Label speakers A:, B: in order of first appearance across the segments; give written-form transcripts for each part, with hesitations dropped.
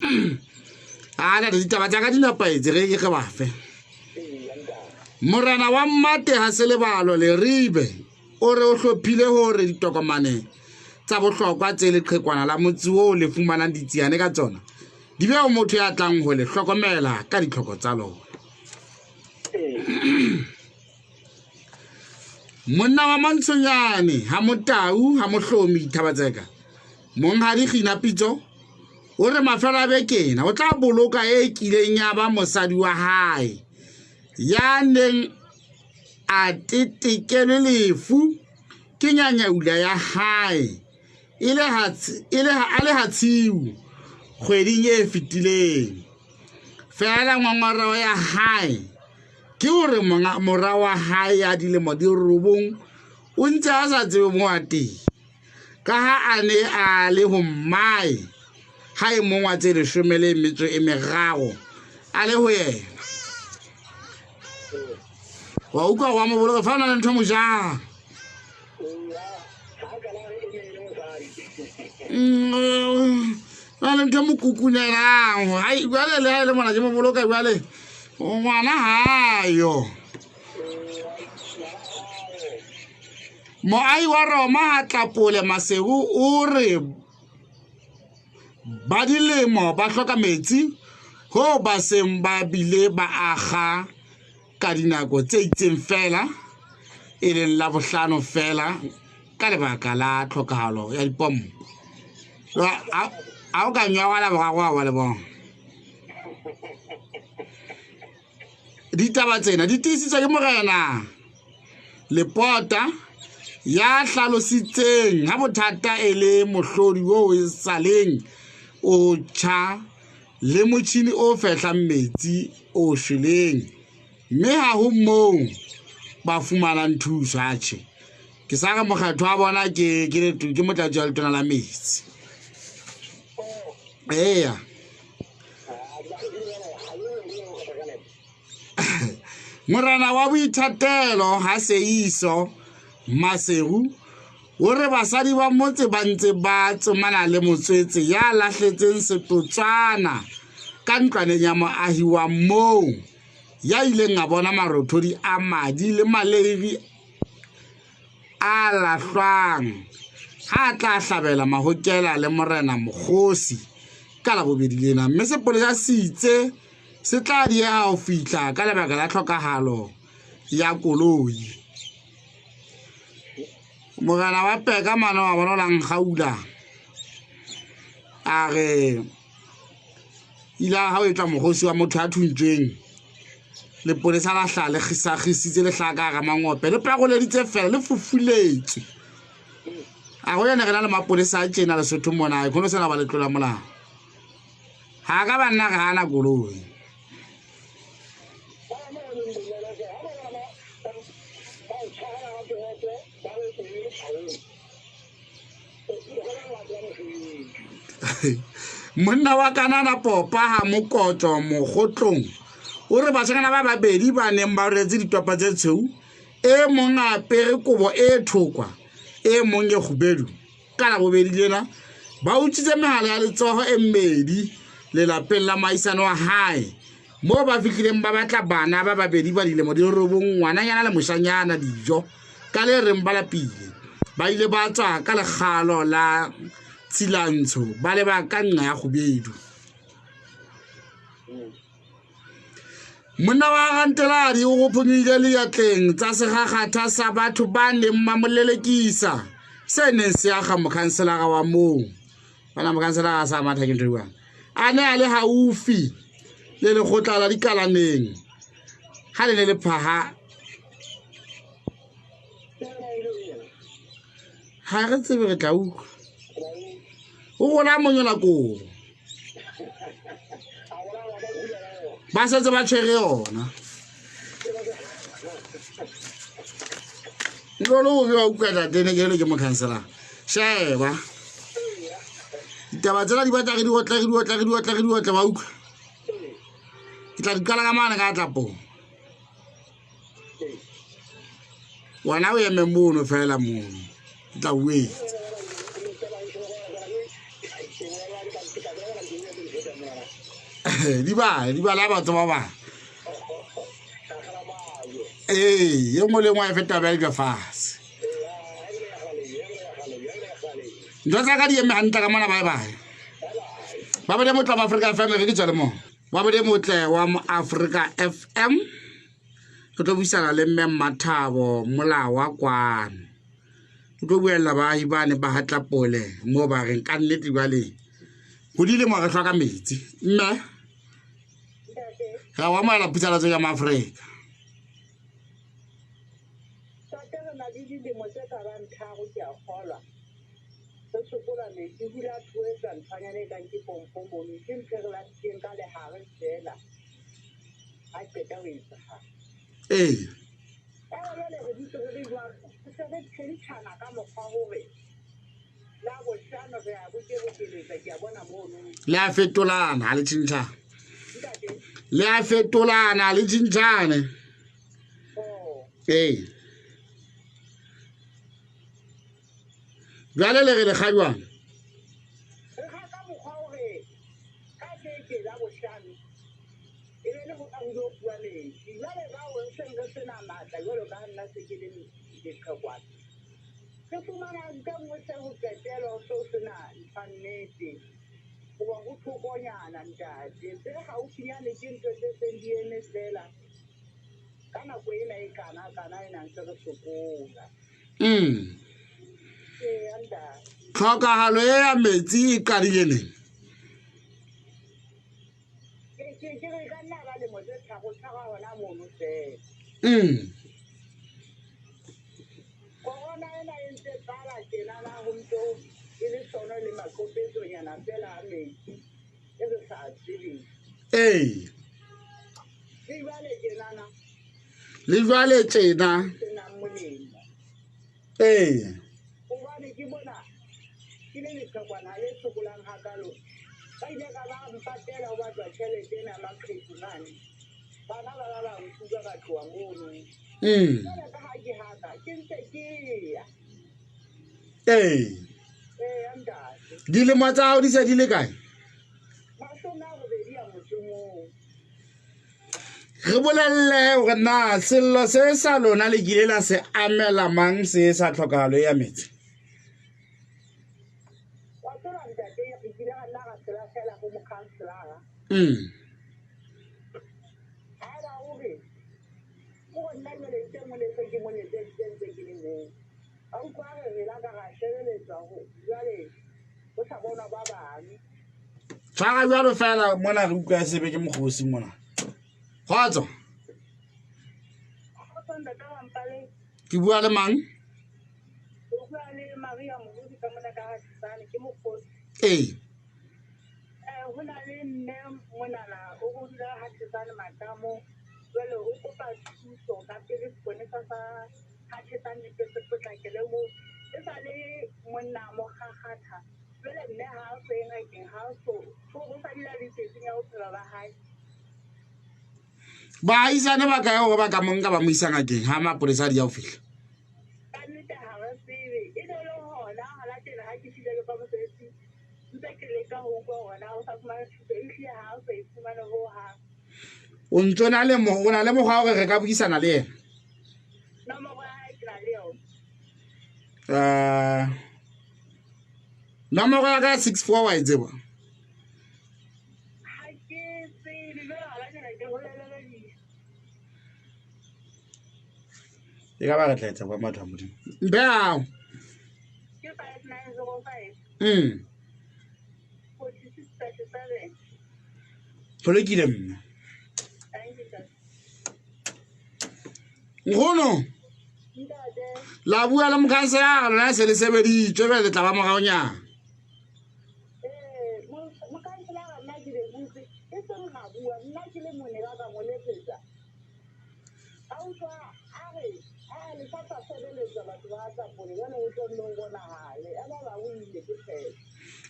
A: Ala ditaba tsa ka di napaetse ge ke ba fe. Morena wa Mmate ha se lebalo le ribe o re o hlophile hore ditokomane tsa bohlokwa tse leqhekwana la motse o le fumanang ditsiane ka tsona di be o motho ya tlang ho le hlokomela ka ditlhoko tsa lona. Monna wa Mantshonyane ha Motau ha Mohlomi Thabatseka monghadi Kgina Pitso o re mafelo a bekena o tla boloka e kileng ya ba mosadi wa hae ya neng a tetekele lefu ke nyanyaula ya hae a le hatsiu kgweding e fetileng. Fela ngongoro ya hae ke hore mora wa hae ya dilemo di robong o ntse a sa tsebe mo a teng ka ha a ne a le ho mmae ha e mong wa tse 13 a le ho yena. Wa utlwa wa mo boloka fa o na le ntho mo jang na le ntho mo kukunelang hai jwale le ha le mona ke mo boloka jwale ngwana hayo. Moahi wa Roma ha Tlapole Masego o re ba dilemo ba hloka metsi ho ba seng ba bile ba akga ka dinako tse itseng fela e leng la bohlano fela ka lebaka la tlhokahalo ya dipompo. A o ka nyawa la boraro wa le bona. Ditaba tsena di tiisitswe ke Morena Lepota ya hlalositseng ha bothata e le mohlodi o e saleng o tjha le motjhini o fehlang metsi o shweleng mme ha ho moo ba fumanang thuso atjhe. Ke sa ka mokgatho wa bona ke motlatsi wa letona la metsi. Eya Morena wa Boithatelo ha Seiso Maseru o re basadi ba motse ba ntse ba tsomana le motswetse ya lahletseng setotswana ka ntlwaneng ya moahi wa moo ya ileng a bona marothodi a madi le maleiri a lahlwang ha tla hlabela mahokela le Morena Mokgosi ka la bobedi lena, mme sepolesa se itse se tla diega ho fihla ka lebaka la tlhokahalo ya koloi. Morena wa Peka mano wa bona la Nkgaula a re ila ha o etla Mokgosi wa motho a thuntsweng lepolesa la hla le kgisitse le hlaka ga mangope le pagoleditse fela le fufuletswe a go yena gena le mapolesa a tjena Lesotho mona e khono sena ba letlola molao ha ka banna ga ana koloi. Monna wa Kanana Popa ha Mokotlo Mogotlong o re bashanyana ba babedi ba neng ba retse ditopa tse tshweu e mong a apere kobo e thokwa e mong ye kgubedu ka la bobedi lena ba utswitse mehala ya letsoho e mmedi le lapeng la maisano wa hae mo ba fihlileng ba batla bana ba babedi ba dilemo di robong ngwananyana le moshanyana dijo ka le reng ba lapile ba ile ba tswa ka lekgalo la Tsilantsho ba le ba ka nna ya kgubedu. Monna wa Ganteladi o goponyile leatleng tsa segagata sa batho ba neng mamolelekisa se neng se aga mokhanselara wa moo bana mokhanselara sa matha ke ntwa a ne a le haufi le lekgotla la dikalaneng ha le le phaha ha re tsebe re tla utlwa o gona monyola ko ba setse ba tshwere yona lo wa utlwa tene ke le ke mokhanselara sheba ditaba tsena di batla ke di otla ba utlwa ke tla dikala ka mana ka tlapo wana o eme mono fela mono ke tla wait di ba la batho ba ba ye mo le ngwa e feta ba ka fase ntho tsa ka di eme hantle ka mona bye ba bole motla wa Africa FM re ke tswa le mo ba bole motle wa Africa FM ke tlo buisana le mme Mathabo mola wa kwano ke tlo buella ba ibane ba hatla pole mo ba reng ka nnete bale go dile mo re hloka metsi mme ga wa mala pitsala tsa ya Africa le a fetolana le tšintšha le a fetolana le tšintšane jale le re le kgajwana tlhokagalo e ya metsi e kadilene le jwale tjena dilemo tsa hao di se di le kae re bolelle hore na sello se sa lona le kile la se amela mang se sa tlhokagalo ya metsi tshwara jwalo fela mona re utlwa sebe ke mokgosi mona kgotso ke bua le mang ba isane ba kae go ba ka monka ba mo isa ngakeng ha mapolesa di ya go fihla o ntse o na le mokgwa gore re ka buisana le ena nomoro ya ka 64 wa e tseba e ka ba re tla etsa kwa matho a modimo mpe ao tholekile mme nkgono la bua le mokhansela lona se le sebeditswe be le tla ba moraonyana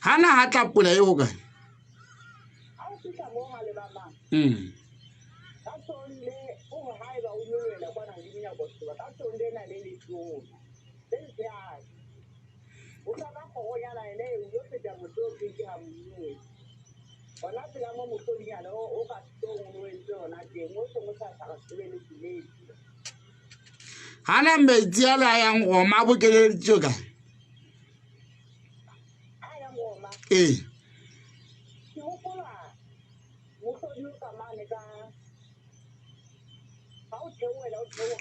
A: hana ha tla pula e ho kae Hana metsi a la yang goma bokeleditšo ka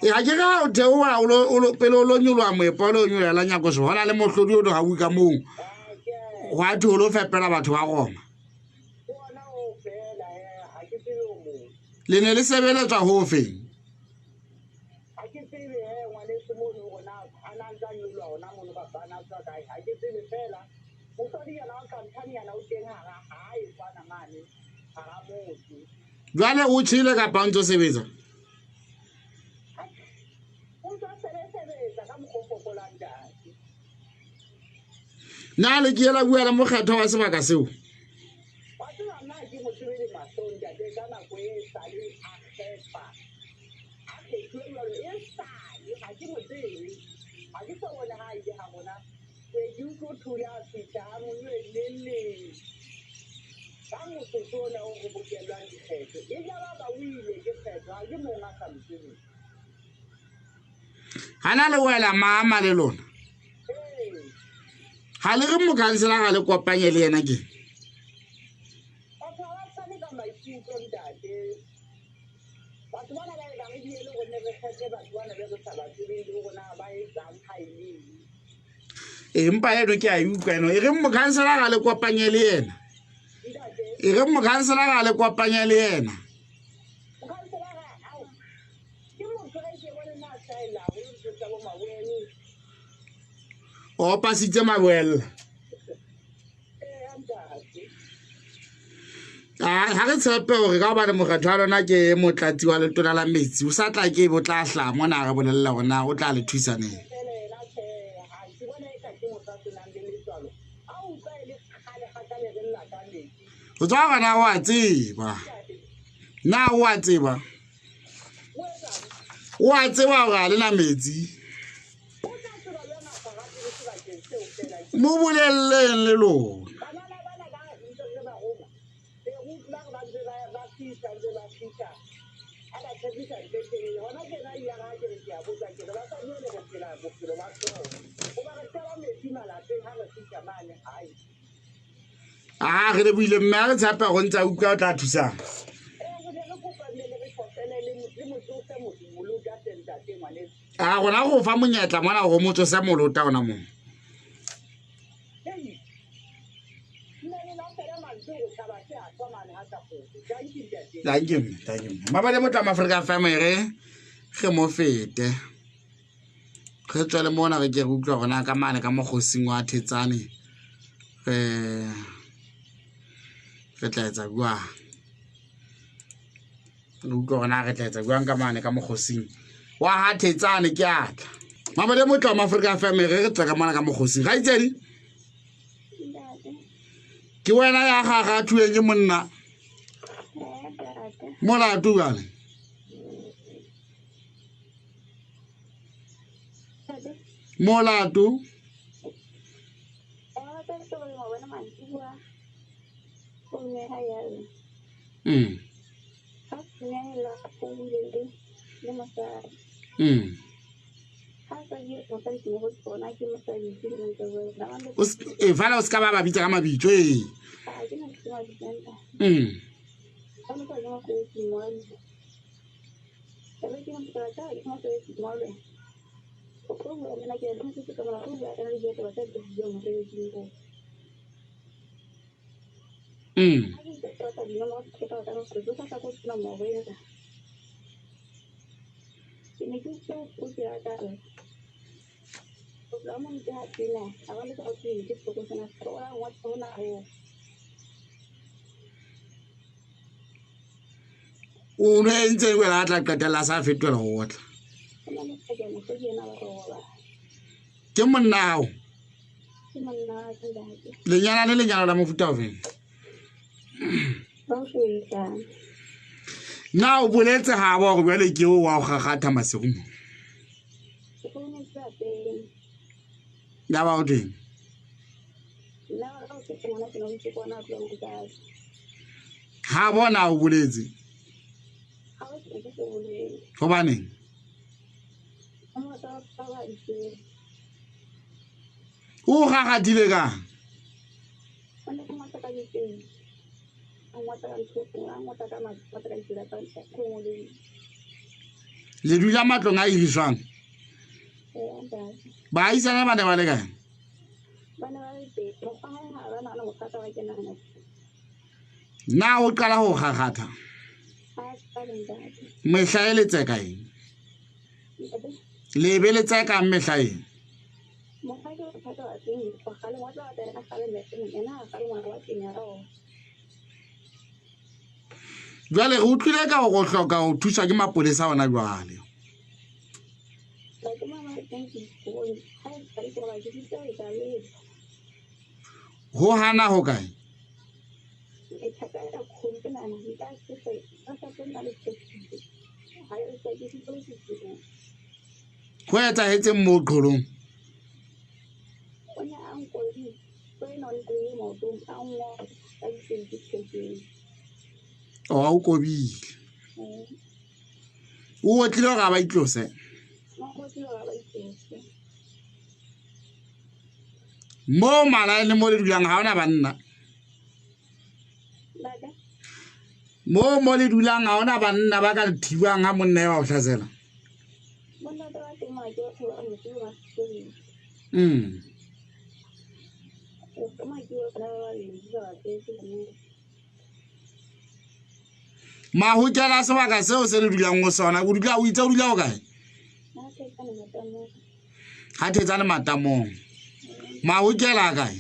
A: ga ke ga o theoa pele o lo nyoloa moepa o le o nyoloela nyako se gona le motlhodi o no ga bui ka moo go a thi o lo fepela batho ba goma le ne le sebeletswa go feng jwale o tšhile kapa o ntse o sebetsa na le ke ela bua le mokgetho wa sebaka seo hana le wela mama le lona ga le re mokansela ga le kopanye le yena ke empa eno ke a utlwa eno e re mokansela ga le kopanye le yena e re mokansela ga le kopanye le yena o pasitse mabwella ga re tshepe gore ka gobane mokgetho wa lona ke motlatsi wa letona la metsi o sa tla ke bo tla tla mo na re bolelela gona o tla le thusaneng go tswa gona o a tseba na o a tseba gore ga lena metsi mo boleleng le lona ge le buile mme a re tshepa go ntse a utlwa o tla thusang gona go fa monyetla mona go motso se molota ona mo thank you mabale motla Africa family ge mo fete ge tswa le mona ge ke utlwa gona ka mane ka mogosing wa Thetsane re tla etsa bua utlwa gona re tla etsa bua ka mane ka mogosing wa ha Thetsane ke atla mabale motla Africa family re tla ka mona ka mogosing ga itsedi ke wena ya ga thueng ke monna molato bale molato fala o se ka ba bitsa ka mabitso o ne ntse wela tla qetela sa fetola go otla ke monnao lenyana le lenyana la mofuta o feng na o boletse ga ba go bjale ke o wa go gagatha masego mo ya ba o teng ha bona o boletse hobaneng o gagatile ka le dula matlong a iriswang ba isana ba ne ba le kae na o qala ho gagatha mehla e letse kae le be le tsa ka mehla e jwale re utlwile ka go hloka go thusa ke mapolesa ona jwale ho hana ho kae ho etsahetseng moo qholong o kobile o otlile ga ba itlose mo malaene mo le dulang ha ona banna mo le dulang ha ona banna ba ka thibang ha monna wa o hlasela mahokela sebaka seo se le dulang go sona o dula o itse o dula o kae ha thetsane matamong mahokela kae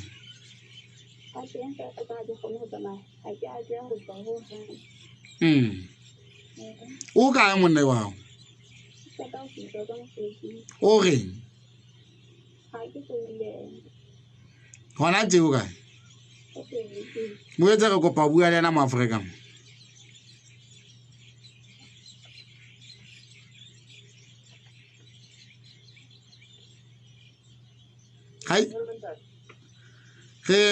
A: o kae monna wa o reng hona tseo kae mo etsa re kopa bua le ena mo Afrika hai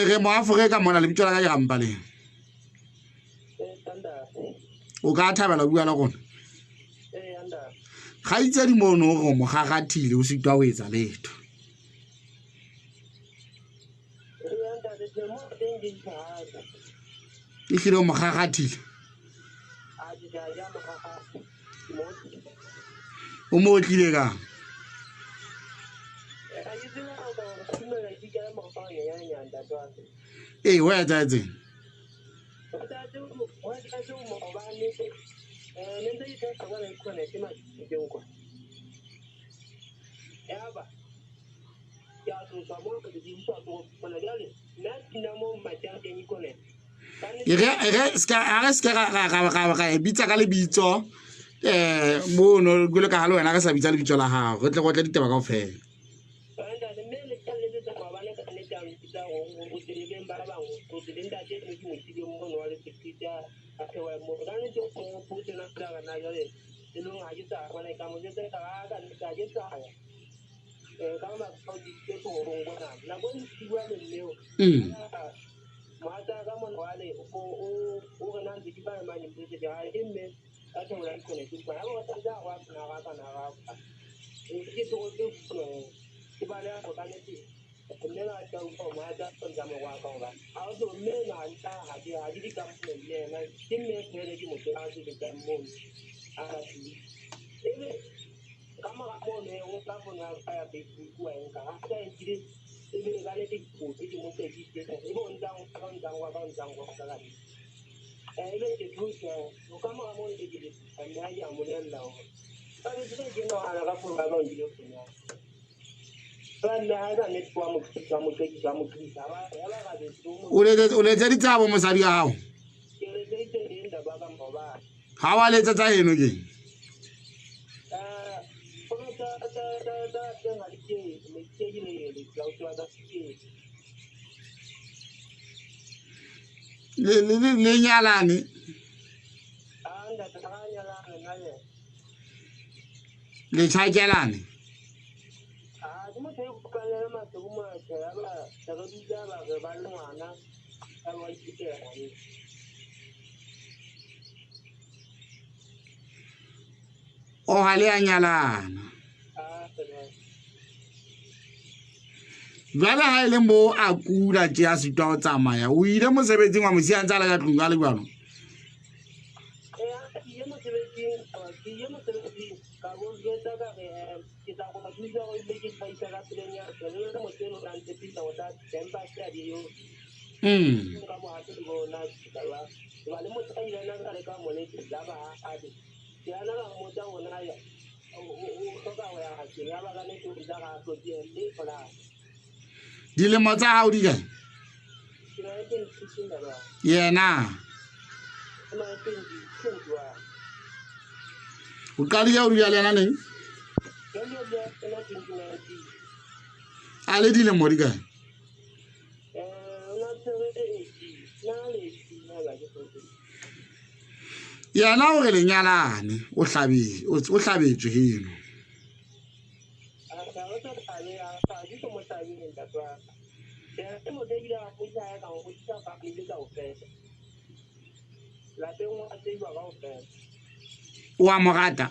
A: re mo Afrika mona le bitsola ka ya mpa le o ka thabela bua la gona ga itse di mono go mo gagathile o sitwa o etsa letho e khile mo gagathile o mo tlile ka o etsa etseng ga bitsa ka lebitso mono go le ka halo wena ka sa bitsa lebitso la gago go tle go tla ditaba ka ofela o letsa ditsabo mosadi wa gago ga wa letsa tsa eno ke le nyalane le tšhakelane o ha le a nyalana jwale ha ile mo a kula tje a sitwa go tsamaya o ile mosebetsing wa mosiantsa le ka tlung a le bjalo dilemo tsa hao di kae yena o qadile o bjale yana neng a le dilemo di kae yena o re lenyalane o hlabetswe heno wa mo rata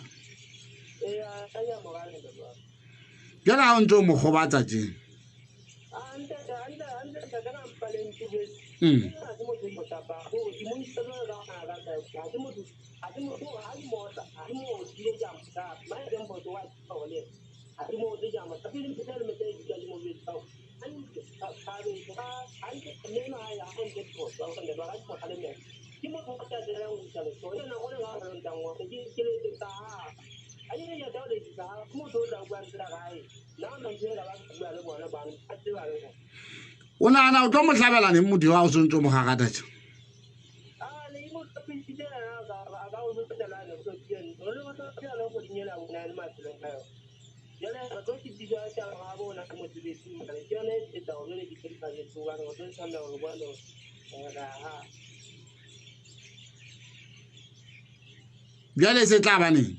A: jwale ha o ntse o mo gobatsa tjena o nagana o tlo mo tlhabela neng motho wa o sontse o mo gagata tje bjale se tla ba neng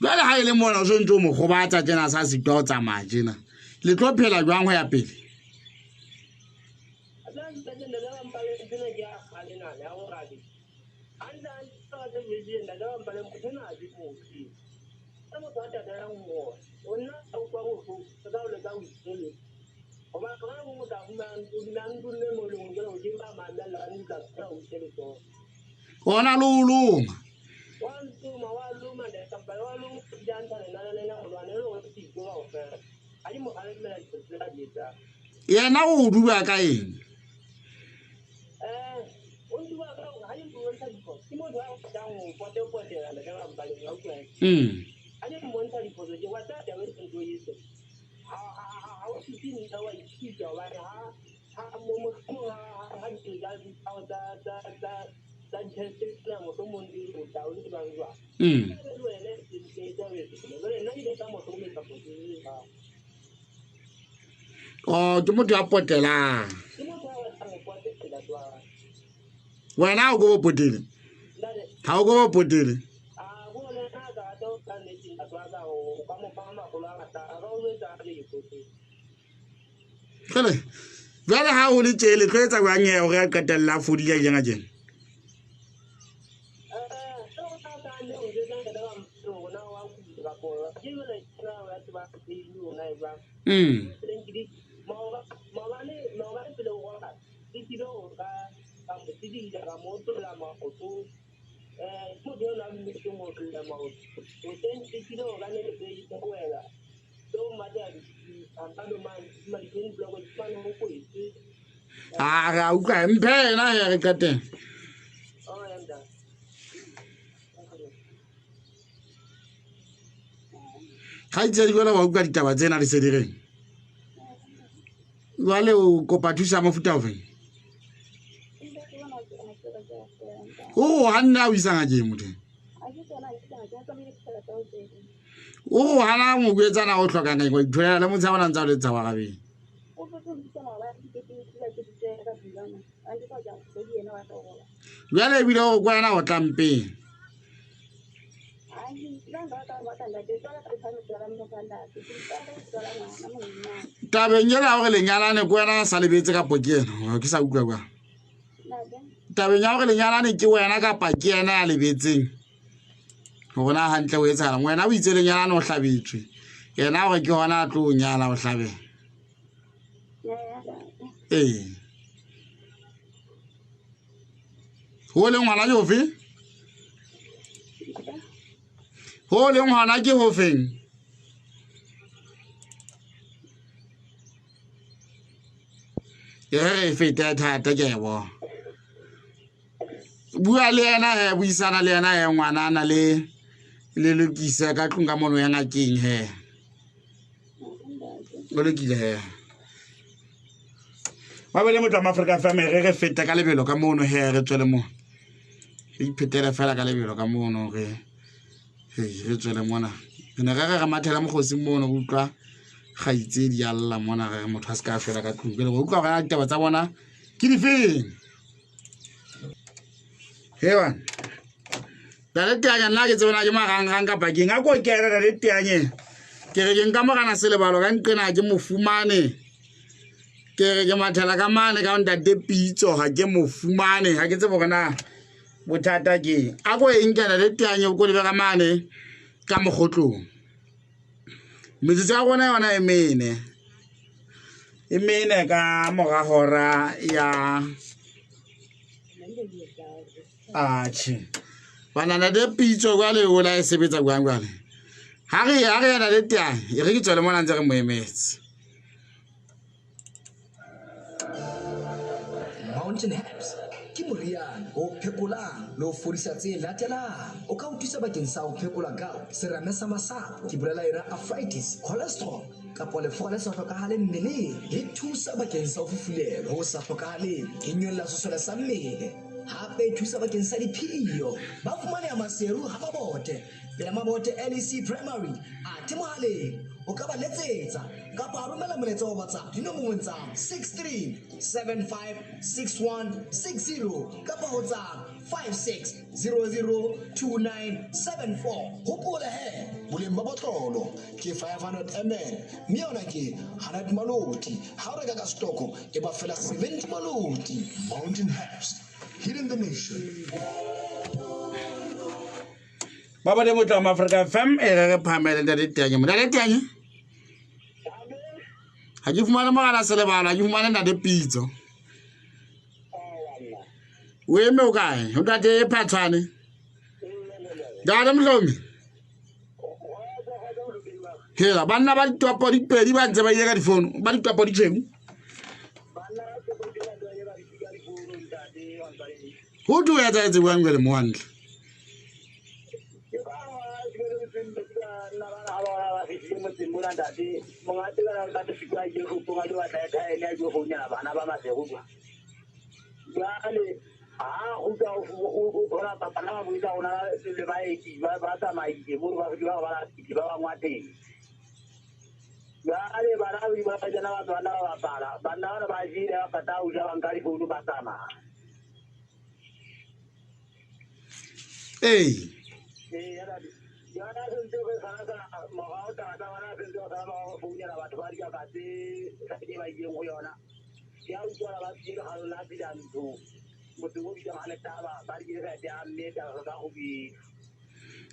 A: jwale ha e le mona o sontse o mo gobatsa tjena sa sitwa go tsamaya tjena le tlo phela jwang go ya pele ona lo uluma yena o dua ka eng oh ke motho a potelang wena o go potele ha o go potele kale jwale ha o le tjele tlo etsa banyeo re a qetella fodile jena jena ah uka mpe na ya re qetella ga itse di bona wa uka ditaba tsena di se di reng jwale o kopa thusa mofuta o feng o hanna o isanga je motho o hana mo gwetsana o tlhokana go itholela le motsa bona ntse o le tsawa gabe jwale bile o kwena o tlampeng tabeng yela gore lenyalane ko wena sa lebetse ka pokeno ke sa utlwa kwa tabeng ya gore lenyalane ke wena kapa ke ena ya lebetseng go bona hantle o etsahala wena o itse lenyalane o hlabetswe yena gore ke hona a tlo o nyala o hlabela ho le ngwana yo fe ho le ngwana ke ho feng ye feta thata ke bo bua le yena he buisana le yena he ngwana ana le lokisa ka tlung ka mono ya ngakeng he o lekile he ba bele motho wa Afrika fa re feta ka lebelo ka mono he re tswele mo re iphetela fela ka lebelo ka mono re tswele mona ne ga mathela mogosi mono utlwa ga itse di alla mona re motho a se ka fela ka tlung pele go utlwa ga ditaba tsa bona ke di feng hewan le teanya nna ke tsena ke marangrang ka pakeng a ko ke re le teanye ke re ke nka mogana selebalo ka nqena ke mofumane ke re ke mathela ka mane ka ntate pitso ga ke mofumane ga ke tsebo gona bothata ke a go enkana le teanye go le ka mane ka mogotlong metsotso ya gona yona e mene ka mogagora ya banana de pitso kwa le o la e sebetsa kwang kwale ha re yana le teanye e re ke tswele mona ntse re moemetse
B: Mountain Herbs ke moriana o phekolang le o fodisa tse latelang o ka o thusa bakeng sa ho phekola gout serame sa masapo ke bolela era arthritis cholesterol kapa lefoka le sa hlokahale mmeleng e thusa bakeng sa ho fufulelwa ho sa hlokahaleng e nyolla sesole sa mmele hape e thusa bakeng sa diphio ba fumaneha maseru ha mabote pela mabote LEC primary a temohaleng o ka ba letsetsa kapa romela molaetsa wa WhatsApp dinomorong tsa 63756160 kapa ho tsa 56002974 hopola he boleng ba botlolo ke 500 ml mme yona ke 100 maloti ha o reka ka stoko e ba fela 70 maloti Mountain Herbs healing the nation
A: Baba de motho wa Afrika FM e re phamele ntate teanye mo ntate teanye ha ke fumana mogala selebala ke fumana ntate pitso we me o kae o ntate phatswane dale mhlomi hela banna ba ditopo di pedi ba ntse ba ile ka difono ba ditopo di tsheng ho do ya tsa buang le mo wantle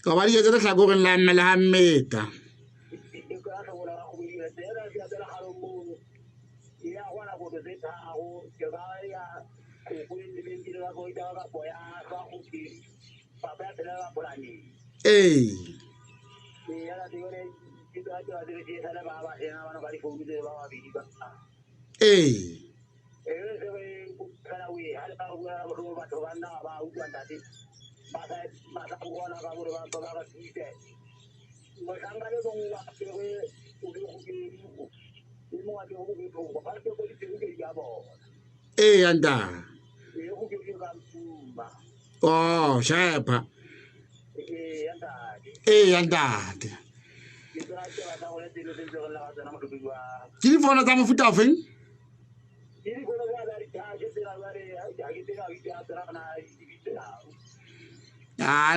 A: ka ba di etsa tlhakore la mmele ha mmeta anda oh shapa andate ke di fona tsa mofuta ofeng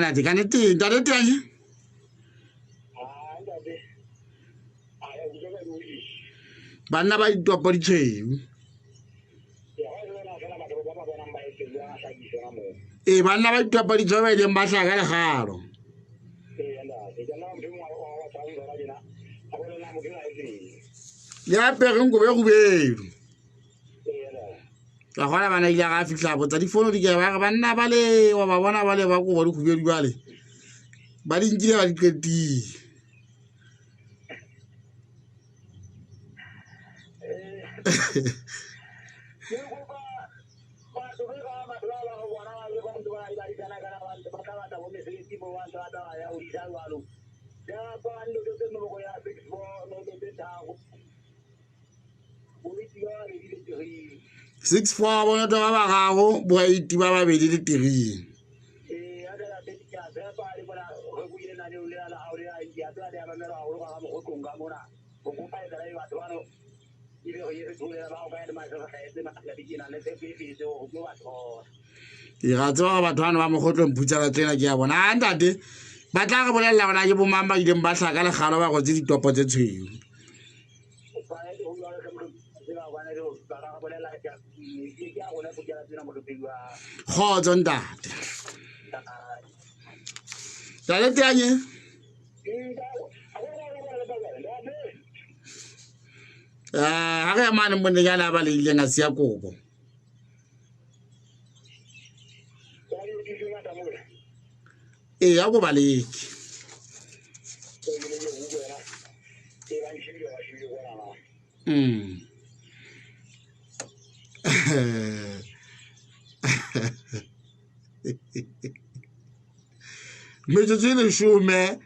A: na di kana ti ntate teanye banna ba ditopo di tshweu e banna ba ditopapaditse ba ileng ba hlaga legalo le apereng kobe gubedu ka gona bana ile ga fihla botsa difono di ke ba re banna ba le wa ba bona ba le ba go di gubedu ba le ba di nkile ba di qetile six four bona to ba gago bo iti ba babedi le tiring ga tswa batho bana ba mogotlo mphutsela tsena ke ya bona a ntate ba tla go bolela bona ke bomang ba ileng ba tlhaka legalo ba go tse ditopo tse tshweu kgotso ntate tale teanye ga ge mane monnenyana ba le ileng a sia kobo e ya go baleke metsotso e lesome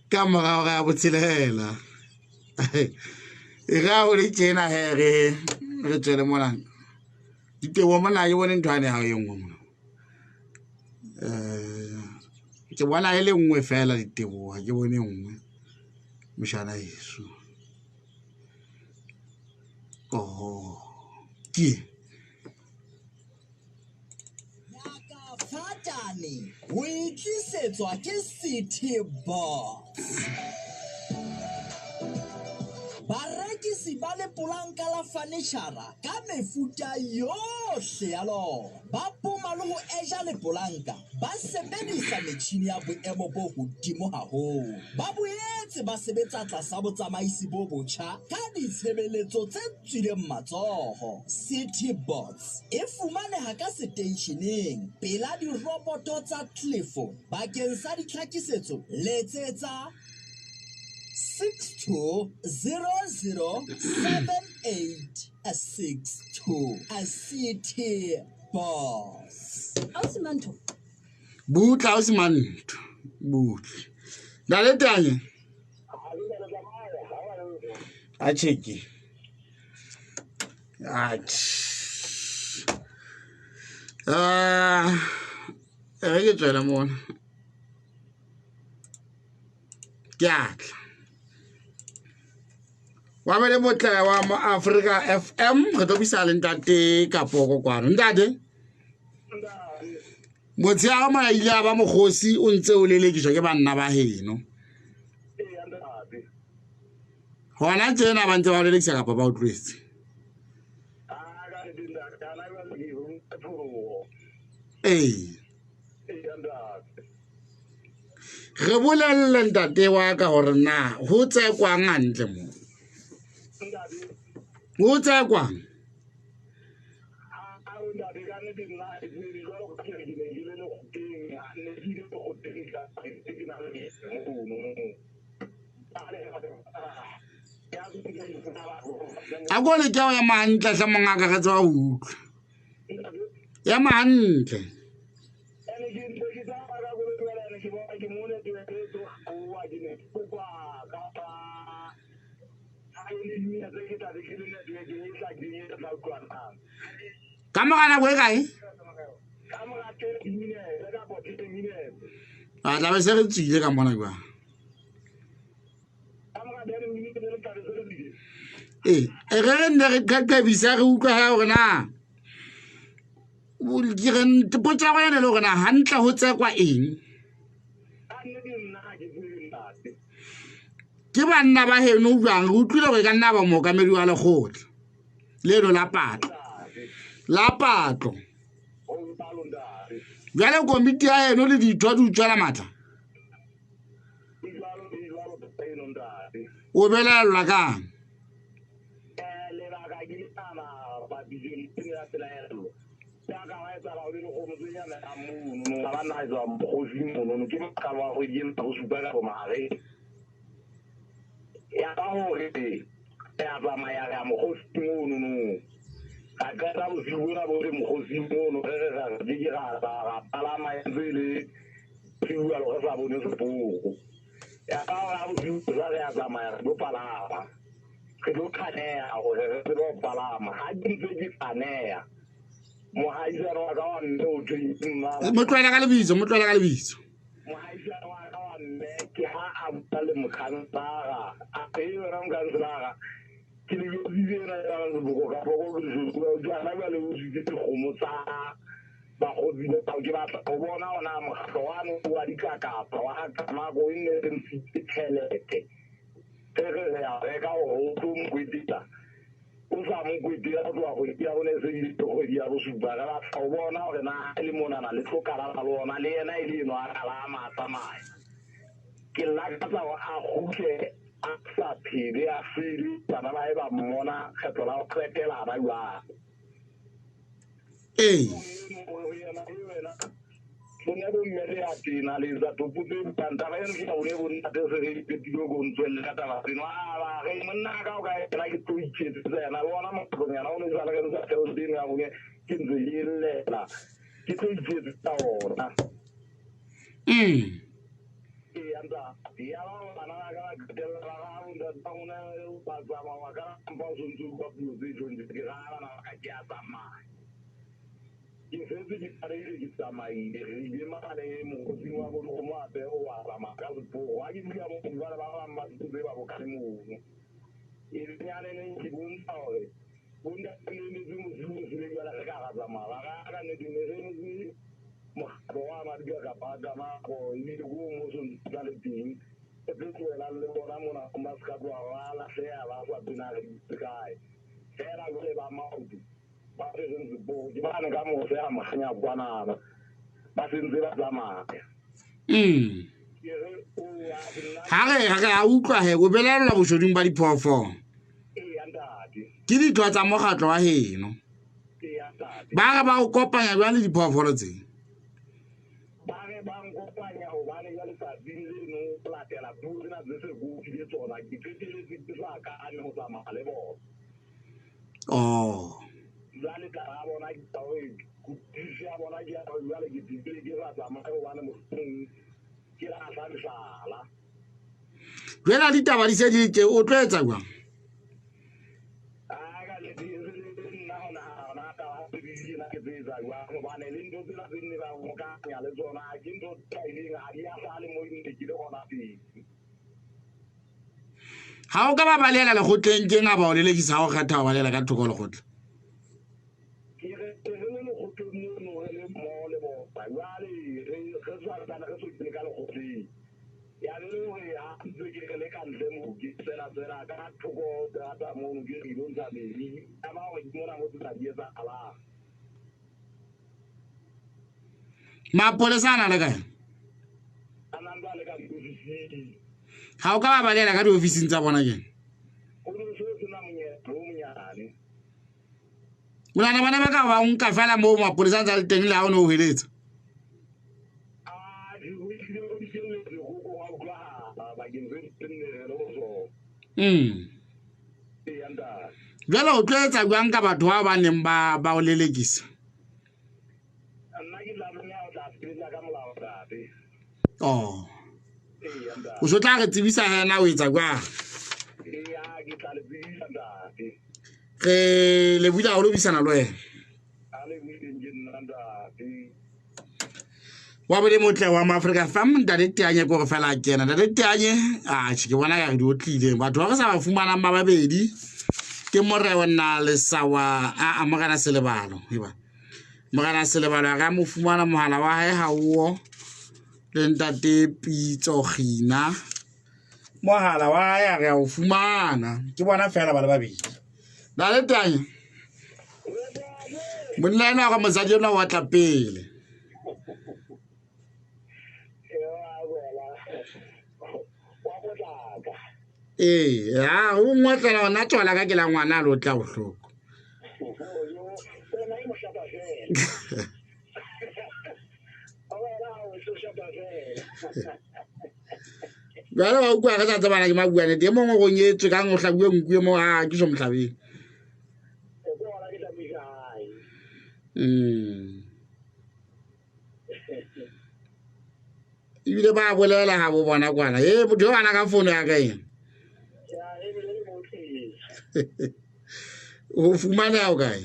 A: ka morago ga ya botshelela e ga go le tjena he re tswele mona ditebo mona ke bone ntho ane ga e nngwe mona ke bona e le nngwe fela ditebo ga ke bone nngwe moshana yesu ke
B: Fatane, o itlisetswa ke City Box. Barekisi ba le polanka la furniture ka mefuta yohle ya lona. Ba poma le ho eja le polanka, ba sebedisa metjhini ya boemo bo hodimo haholo. Ba boetse ba sebetsa tlasa botsamaisi bo botjha ka ditshebeletso tse tswileng matsoho. City Box e fumaneha ka seteisheneng pela diroboto tsa Clifford. Bakeng sa ditlhakisetso letsetsa 62007862 a City Boss.
C: Ausimanto.
A: butla ausimanto butla dale tanye a cheki re ke tswela mona ke atla wa bele motla wa mo Africa FM re tobisa le ntate ka poko kwano ntate motse a ma ile ba mogosi o ntse o lelekiswa ke banna ba heno hona tsena ba ntse ba lelekisa ka ba utlwetse re bolelle ntate wa ka gore na ho tsekwang hantle mo ho tsekwang a go le ke ya mantle sa mongaka ga tswa utlwa ya mantle Kamu kan aku kai? Ah, tapi saya kecil je kamu nak gua. Kan dari kata bisa aku kah orang na? Bukan terpecah kau yang lo kena hantar hotel kau ini. Kiba nna ba he no jwang go tlile go ka nna ba mo ka medi wa le khotla le lo la patlo Bjale komiti ya eno le ditho di utswela matla. O belelwa kang? Mo tloela ka lebitso. Hey. Hage a utlwa he go belelwa boshoding ba diphoofolo. Ke ditho tsa mokgatlo wa heno. Ba ba o kopanya jwang le diphoofolo tse? Oh. Jwale ditaba di se di tse o tlo etsa jwang? Ha o ka ba balela le gotleng ke nga ba o lelekisa ha o kgetha ho balela ka thoko le gotle. Mapolesa ana le kae? Ha o ka ba balela ka diofising tsa bona ke? Bona bana ba ka ba nka fela mo mapolesa tsa le teng le ha o no o heletsa. Jwale o tlo etsa jwang ka batho ba neng ba o lelekisa? Oh. O so tla re tsebisa hena o etsa jwang? Le buile a lo bisana le wena. Wa bole motle wa Africa fam Ntate Teanye go re fela kena Ntate Teanye ke bona ya di otlile batho ba sa ba fumana ba babedi ke more wona le sawa a magana selebalo eba magana selebalo ga mo fumana mohala wa hae ha o le Ntate Pitso Gina mohala wa hae ga o fumana ke bona fela ba le babedi Ntate Teanye monna ena ga mosadi ona wa tla pele ha o ngotlela ona tswala ka ke la ngwana lo tla o hloko Bala ba ukwa ka tsa bana ke mabuane te mongwe go nyetswe ka ngo hlabue nkwe mo ha ke so mhlabeng ibile ba bolela ha bo bona kwana motho bana ka fono ya ka ena o fumana o kae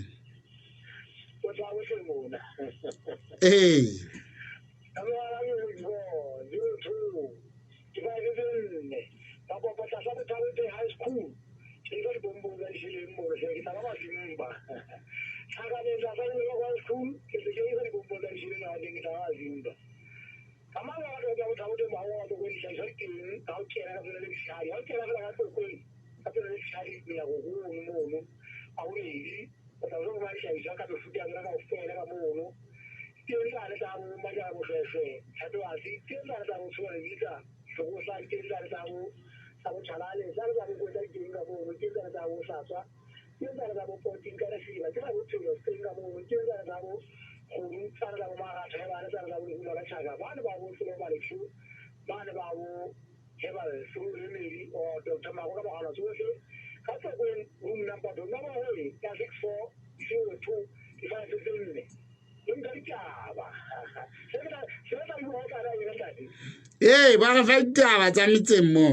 A: ba ga fa ditaba tsa metseng mo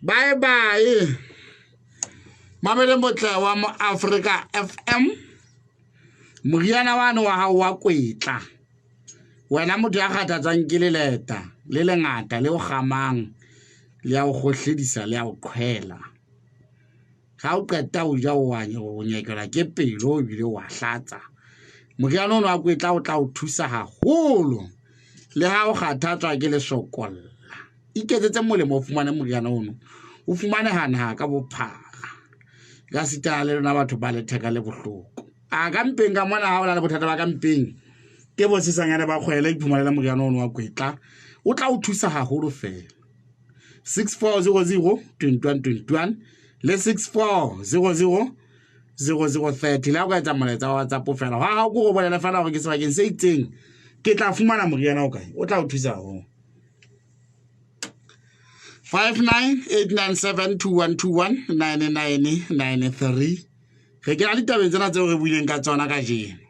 A: bye bye mamele motla wa mo Africa FM moriana wa no wa ha wa kwetla wena motho ya kgathatsang ke leleta le lengata le o gamang le a o gohledisa le a o khwela ga o qeta o ja o nyekela ke pelo o bile wa hlatsa moriana ono wa kwetla o tla o thusa haholo le ha o kgathatswa ke lesokolla iketsetse molemo o fumane moriana ono o fumane hana ka bophara ga sitana le rona batho ba le theka le bohloko a ka mpeng ka mona ha o la le bothata ba ka mpeng ke bo sesanyane ba khwela iphumanela moriana ono wa kwetla o tla o thusa haholo fela 6400 2121 le 6400 0030 la go etsa moletsa wa WhatsApp fela ha go go bolela fela go ke sebakeng se itseng ke tla fumana moriana o kae o tla o thusa ho 59897212199993 ge ke na ditabeng tsena tseo re buileng ka tsona ka jeno